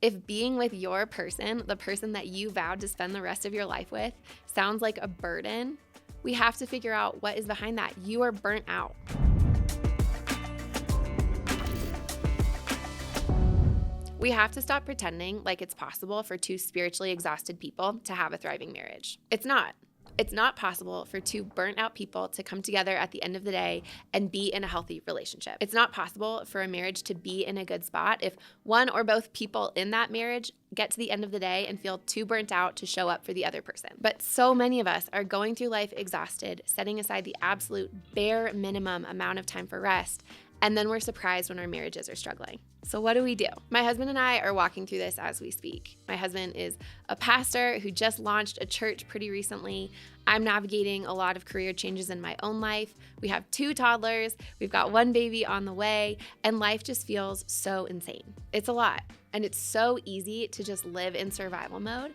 If being with your person, the person that you vowed to spend the rest of your life with, sounds like a burden, we have to figure out what is behind that. You are burnt out. We have to stop pretending like it's possible for two spiritually exhausted people to have a thriving marriage. It's not. It's not possible for two burnt out people to come together at the end of the day and be in a healthy relationship. It's not possible for a marriage to be in a good spot if one or both people in that marriage get to the end of the day and feel too burnt out to show up for the other person. But so many of us are going through life exhausted, setting aside the absolute bare minimum amount of time for rest, and then we're surprised when our marriages are struggling. So what do we do? My husband and I are walking through this as we speak. My husband is a pastor who just launched a church pretty recently. I'm navigating a lot of career changes in my own life. We have 2 toddlers, we've got 1 baby on the way, and life just feels so insane. It's a lot, and it's so easy to just live in survival mode.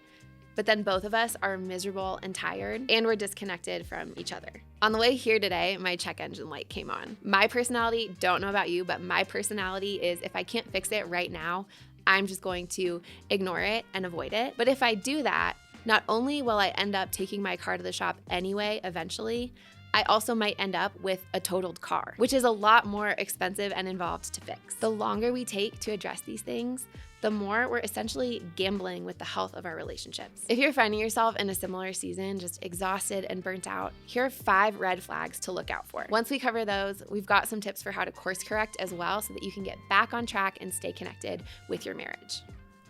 But then both of us are miserable and tired, and we're disconnected from each other. On the way here today, my check engine light came on. My personality, don't know about you, but my personality is if I can't fix it right now, I'm just going to ignore it and avoid it. But if I do that, not only will I end up taking my car to the shop anyway eventually, I also might end up with a totaled car, which is a lot more expensive and involved to fix. The longer we take to address these things, the more we're essentially gambling with the health of our relationships. If you're finding yourself in a similar season, just exhausted and burnt out, here are 5 red flags to look out for. Once we cover those, we've got some tips for how to course correct as well so that you can get back on track and stay connected with your marriage.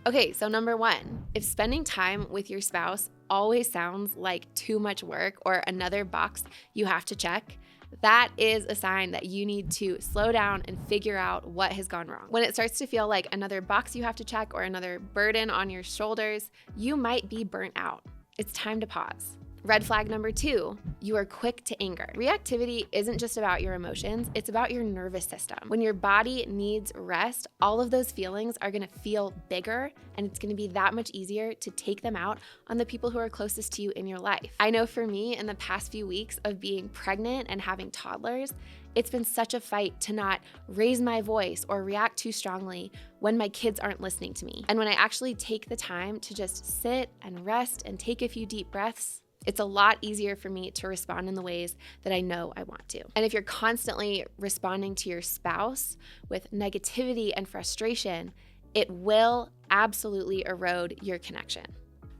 Okay, so number 1, if spending time with your spouse always sounds like too much work or another box you have to check, that is a sign that you need to slow down and figure out what has gone wrong. When it starts to feel like another box you have to check or another burden on your shoulders, you might be burnt out. It's time to pause. Red flag number 2, you are quick to anger. Reactivity isn't just about your emotions, it's about your nervous system. When your body needs rest, all of those feelings are gonna feel bigger, and it's gonna be that much easier to take them out on the people who are closest to you in your life. I know for me, in the past few weeks of being pregnant and having toddlers, it's been such a fight to not raise my voice or react too strongly when my kids aren't listening to me. And when I actually take the time to just sit and rest and take a few deep breaths, it's a lot easier for me to respond in the ways that I know I want to. And if you're constantly responding to your spouse with negativity and frustration, it will absolutely erode your connection.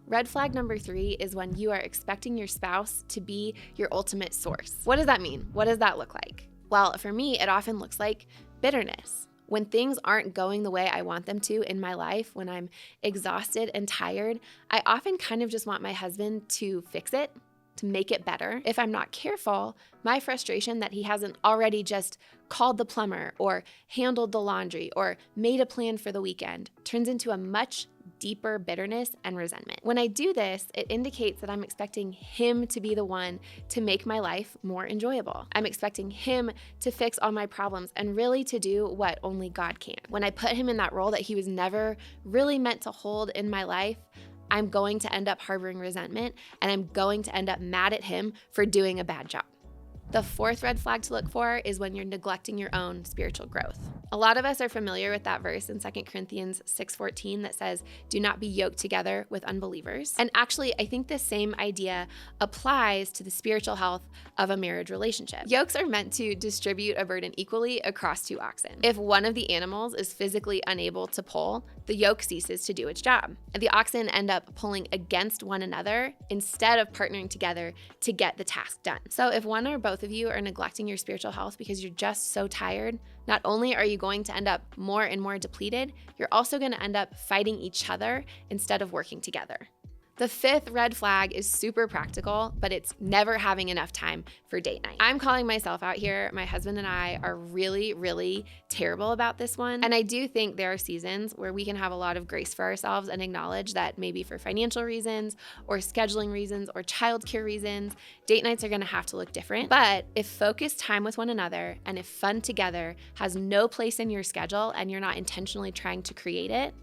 Red flag number 3 is when you are expecting your spouse to be your ultimate source. What does that mean? What does that look like? Well, for me, it often looks like bitterness. When things aren't going the way I want them to in my life, when I'm exhausted and tired, I often kind of just want my husband to fix it, to make it better. If I'm not careful, my frustration that he hasn't already just called the plumber or handled the laundry or made a plan for the weekend turns into a much deeper bitterness and resentment. When I do this, it indicates that I'm expecting him to be the one to make my life more enjoyable. I'm expecting him to fix all my problems and really to do what only God can. When I put him in that role that he was never really meant to hold in my life, I'm going to end up harboring resentment, and I'm going to end up mad at him for doing a bad job. The 4th red flag to look for is when you're neglecting your own spiritual growth. A lot of us are familiar with that verse in 2 Corinthians 6:14 that says, "Do not be yoked together with unbelievers." And actually, I think the same idea applies to the spiritual health of a marriage relationship. Yokes are meant to distribute a burden equally across 2 oxen. If one of the animals is physically unable to pull, the yoke ceases to do its job. And the oxen end up pulling against one another instead of partnering together to get the task done. So if one or both of you are neglecting your spiritual health because you're just so tired, not only are you going to end up more and more depleted, you're also going to end up fighting each other instead of working together. The 5th red flag is super practical, but it's never having enough time for date night. I'm calling myself out here. My husband and I are really, really terrible about this one. And I do think there are seasons where we can have a lot of grace for ourselves and acknowledge that maybe for financial reasons or scheduling reasons or childcare reasons, date nights are gonna have to look different. But if focused time with one another and if fun together has no place in your schedule and you're not intentionally trying to create it,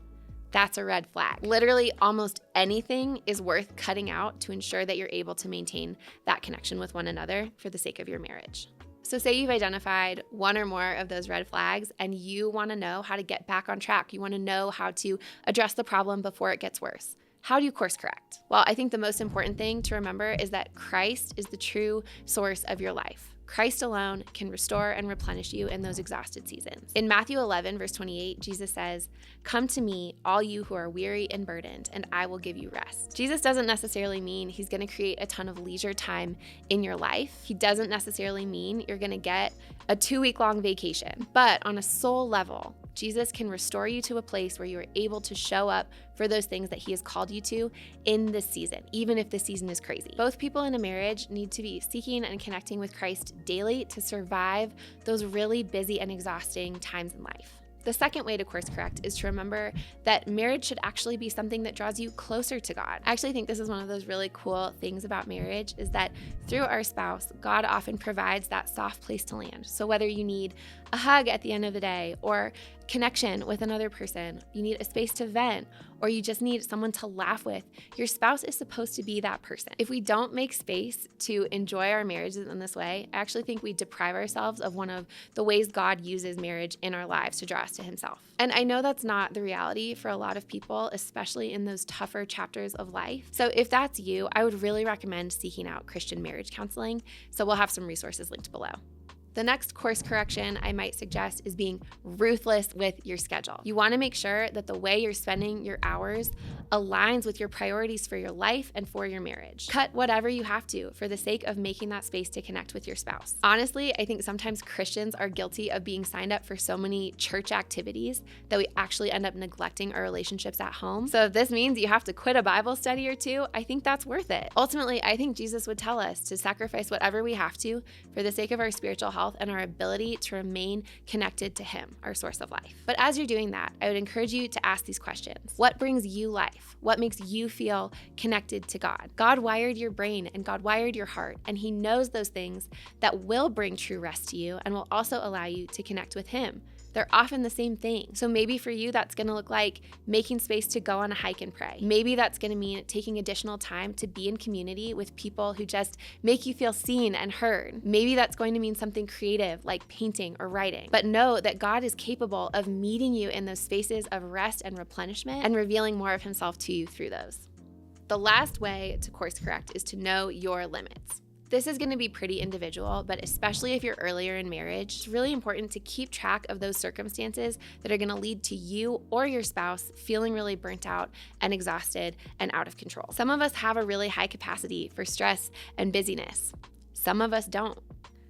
that's a red flag. Literally almost anything is worth cutting out to ensure that you're able to maintain that connection with one another for the sake of your marriage. So say you've identified one or more of those red flags and you want to know how to get back on track. You want to know how to address the problem before it gets worse. How do you course correct? Well, I think the most important thing to remember is that Christ is the true source of your life. Christ alone can restore and replenish you in those exhausted seasons. In Matthew 11, verse 28, Jesus says, "Come to me, all you who are weary and burdened, and I will give you rest." Jesus doesn't necessarily mean he's going to create a ton of leisure time in your life. He doesn't necessarily mean you're going to get a 2-week-long vacation. But on a soul level, Jesus can restore you to a place where you are able to show up for those things that he has called you to in this season, even if the season is crazy. Both people in a marriage need to be seeking and connecting with Christ daily to survive those really busy and exhausting times in life. The second way to course correct is to remember that marriage should actually be something that draws you closer to God. I actually think this is one of those really cool things about marriage is that through our spouse, God often provides that soft place to land. So whether you need a hug at the end of the day or connection with another person, you need a space to vent, or you just need someone to laugh with, your spouse is supposed to be that person. If we don't make space to enjoy our marriages in this way, I actually think we deprive ourselves of one of the ways God uses marriage in our lives to draw us to himself. And I know that's not the reality for a lot of people, especially in those tougher chapters of life. So if that's you, I would really recommend seeking out Christian marriage counseling. So we'll have some resources linked below. The next course correction I might suggest is being ruthless with your schedule. You want to make sure that the way you're spending your hours aligns with your priorities for your life and for your marriage. Cut whatever you have to for the sake of making that space to connect with your spouse. Honestly, I think sometimes Christians are guilty of being signed up for so many church activities that we actually end up neglecting our relationships at home. So if this means you have to quit a Bible study or two, I think that's worth it. Ultimately, I think Jesus would tell us to sacrifice whatever we have to for the sake of our spiritual health and our ability to remain connected to him, our source of life. But as you're doing that, I would encourage you to ask these questions. What brings you life? What makes you feel connected to God? God wired your brain and God wired your heart, and he knows those things that will bring true rest to you and will also allow you to connect with him. They're often the same thing. So maybe for you, that's gonna look like making space to go on a hike and pray. Maybe that's gonna mean taking additional time to be in community with people who just make you feel seen and heard. Maybe that's going to mean something creative like painting or writing. But know that God is capable of meeting you in those spaces of rest and replenishment and revealing more of himself to you through those. The last way to course correct is to know your limits. This is going to be pretty individual, but especially if you're earlier in marriage, it's really important to keep track of those circumstances that are going to lead to you or your spouse feeling really burnt out and exhausted and out of control. Some of us have a really high capacity for stress and busyness. Some of us don't.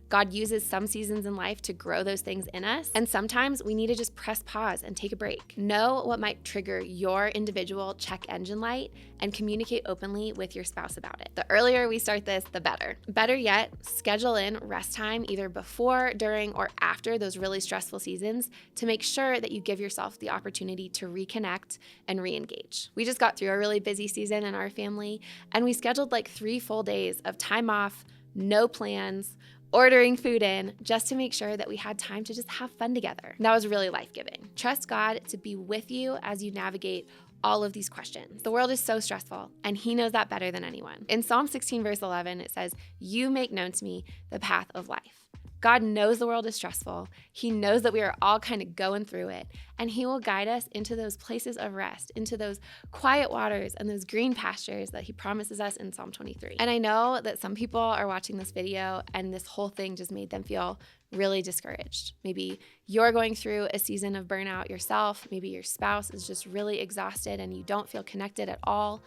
God uses some seasons in life to grow those things in us, and sometimes we need to just press pause and take a break. Know what might trigger your individual check engine light and communicate openly with your spouse about it. The earlier we start this, the better. Better yet, schedule in rest time either before, during, or after those really stressful seasons to make sure that you give yourself the opportunity to reconnect and re-engage. We just got through a really busy season in our family, and we scheduled like 3 full days of time off, no plans, ordering food in just to make sure that we had time to just have fun together. And that was really life-giving. Trust God to be with you as you navigate all of these questions. The world is so stressful, and he knows that better than anyone. In Psalm 16, verse 11, it says, "You make known to me the path of life." God knows the world is stressful. He knows that we are all kind of going through it, and he will guide us into those places of rest, into those quiet waters and those green pastures that he promises us in Psalm 23. And I know that some people are watching this video and this whole thing just made them feel really discouraged. Maybe you're going through a season of burnout yourself. Maybe your spouse is just really exhausted and you don't feel connected at all.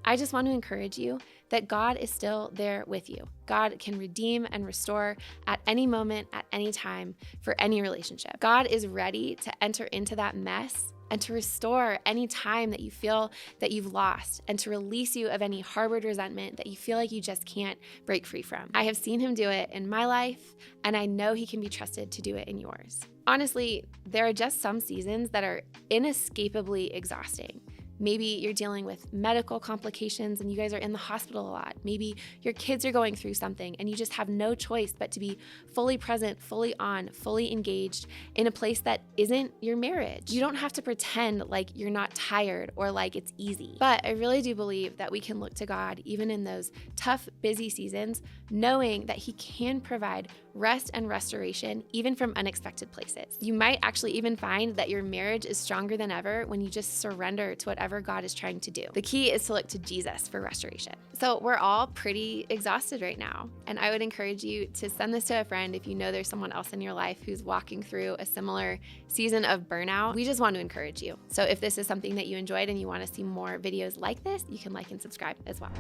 I just want to encourage you that God is still there with you. God can redeem and restore at any moment, at any time, for any relationship. God is ready to enter into that mess and to restore any time that you feel that you've lost and to release you of any harbored resentment that you feel like you just can't break free from. I have seen him do it in my life, and I know he can be trusted to do it in yours. Honestly, there are just some seasons that are inescapably exhausting. Maybe you're dealing with medical complications and you guys are in the hospital a lot. Maybe your kids are going through something and you just have no choice but to be fully present, fully on, fully engaged in a place that isn't your marriage. You don't have to pretend like you're not tired or like it's easy. But I really do believe that we can look to God even in those tough, busy seasons, knowing that He can provide rest and restoration even from unexpected places. You might actually even find that your marriage is stronger than ever when you just surrender to whatever God is trying to do. The key is to look to Jesus for restoration. So we're all pretty exhausted right now, and I would encourage you to send this to a friend if you know there's someone else in your life who's walking through a similar season of burnout. We just want to encourage you. So if this is something that you enjoyed and you want to see more videos like this, you can like and subscribe as well.